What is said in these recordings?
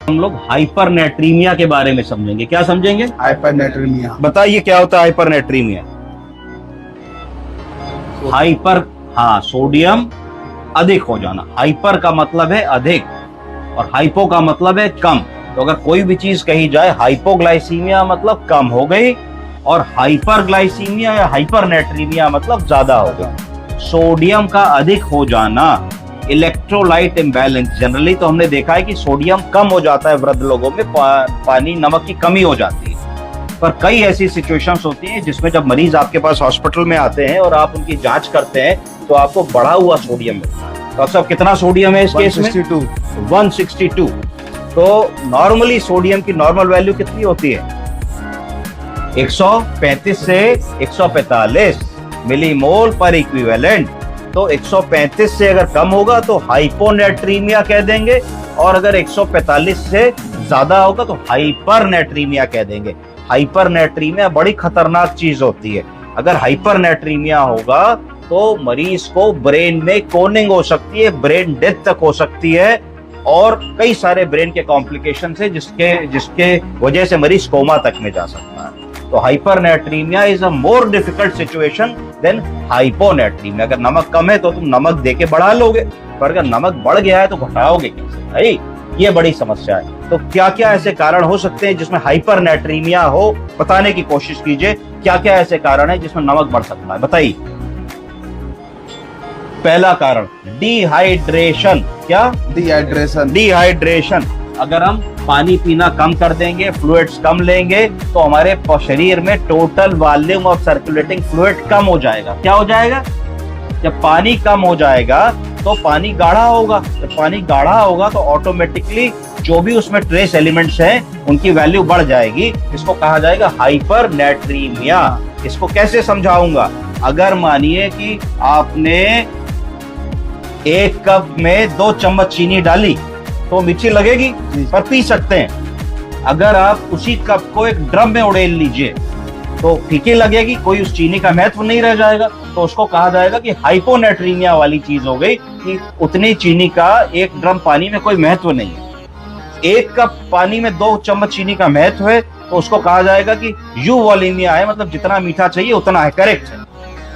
हम लोग हाइपरनेट्रीमिया के बारे में समझेंगे। क्या समझेंगे? हाइपरनेट्रीमिया। बताइए क्या होता है हाइपरनेट्रीमिया? हाइपर, हाँ, सोडियम अधिक हो जाना। हाइपर का मतलब है अधिक और हाइपो का मतलब है कम। तो अगर कोई भी चीज कही जाए हाइपोग्लाइसीमिया मतलब कम हो गई और हाइपरग्लाइसीमिया या हाइपरनेट्रीमिया मतलब ज्यादा हो गई। सोडियम का अधिक हो जाना, इलेक्ट्रोलाइट इम्बैलेंस। जनरली तो हमने देखा है कि सोडियम कम हो जाता है वृद्ध लोगों में, पानी नमक की कमी हो जाती है। पर कई ऐसी सिचुएशंस होती हैं जिसमें जब मरीज आपके पास हॉस्पिटल में आते हैं और आप उनकी जांच करते हैं तो आपको बढ़ा हुआ सोडियम मिलता है। तो सब कितना सोडियम है इस केस में? 162। तो नॉर्मली सोडियम की नॉर्मल वैल्यू कितनी होती है? 135 से 145 मिलीमोल पर इक्विवेलेंट। तो 135 से अगर कम होगा तो हाइपोनेट्रीमिया कह देंगे और अगर 145 से ज्यादा होगा तो हाइपरनेट्रीमिया कह देंगे। हाइपरनेट्रीमिया बड़ी खतरनाक चीज होती है। अगर हाइपरनेट्रीमिया होगा तो मरीज को ब्रेन में कोनिंग हो सकती है, ब्रेन डेथ तक हो सकती है और कई सारे ब्रेन के कॉम्प्लिकेशन है जिसके वजह से मरीज कोमा तक में जा सकता है। तो hypernatremia is a more difficult situation than hyponatremia. अगर नमक कम है तो तुम नमक देके बढ़ा लोगे, पर अगर नमक बढ़ गया है तो घटाओगे कैसे भाई? ये बड़ी समस्या है। तो क्या क्या ऐसे कारण हो सकते हैं जिसमें हाइपरनेट्रीमिया हो, बताने की कोशिश कीजिए। क्या क्या ऐसे कारण है जिसमें नमक बढ़ सकता है, बताइए। पहला कारण डिहाइड्रेशन। क्या? डिहाइड्रेशन। अगर हम पानी पीना कम कर देंगे, फ्लूइड्स कम लेंगे तो हमारे शरीर में total volume of circulating fluid कम हो जाएगा। क्या हो जाएगा? जब पानी कम हो जाएगा तो पानी गाढ़ा होगा। जब पानी गाढ़ा होगा तो ऑटोमेटिकली जो भी उसमें ट्रेस एलिमेंट्स हैं उनकी वैल्यू बढ़ जाएगी। इसको कहा जाएगा हाइपरनेट्रीमिया। इसको कैसे समझाऊंगा? अगर मानिए कि आपने 1 कप में 2 चम्मच चीनी डाली तो मीठी लगेगी, पर पी सकते हैं। अगर आप उसी कप को एक ड्रम में उड़ेल लीजिए तो फीकी लगेगी, कोई उस चीनी का महत्व नहीं रह जाएगा। तो उसको कहा जाएगा कि हाइपोनेट्रीमिया वाली चीज हो गई कि उतनी चीनी का 1 ड्रम पानी में कोई महत्व नहीं है। 1 कप पानी में 2 चम्मच चीनी का महत्व है तो उसको कहा जाएगा कि यू वॉलीमिया है, मतलब जितना मीठा चाहिए उतना है, करेक्ट है।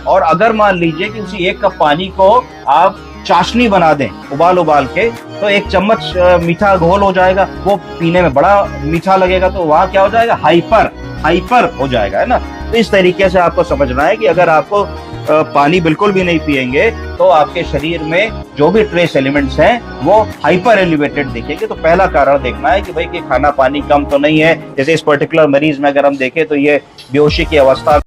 और अगर मान लीजिए कि उसी 1 कप पानी को आप चाशनी बना दें उबाल के, तो 1 चम्मच मीठा घोल हो जाएगा, वो पीने में बड़ा मीठा लगेगा। तो वहां क्या हो जाएगा? हाइपर हो जाएगा, है ना। तो इस तरीके से आपको समझना है कि अगर आपको पानी बिल्कुल भी नहीं पिएंगे तो आपके शरीर में जो भी ट्रेस एलिमेंट्स हैं वो हाइपर एलिवेटेड दिखेंगे। तो पहला कारण देखना है कि भाई कि खाना पानी कम तो नहीं है। जैसे इस पर्टिकुलर मरीज में अगर हम देखें तो ये बेहोशी की अवस्था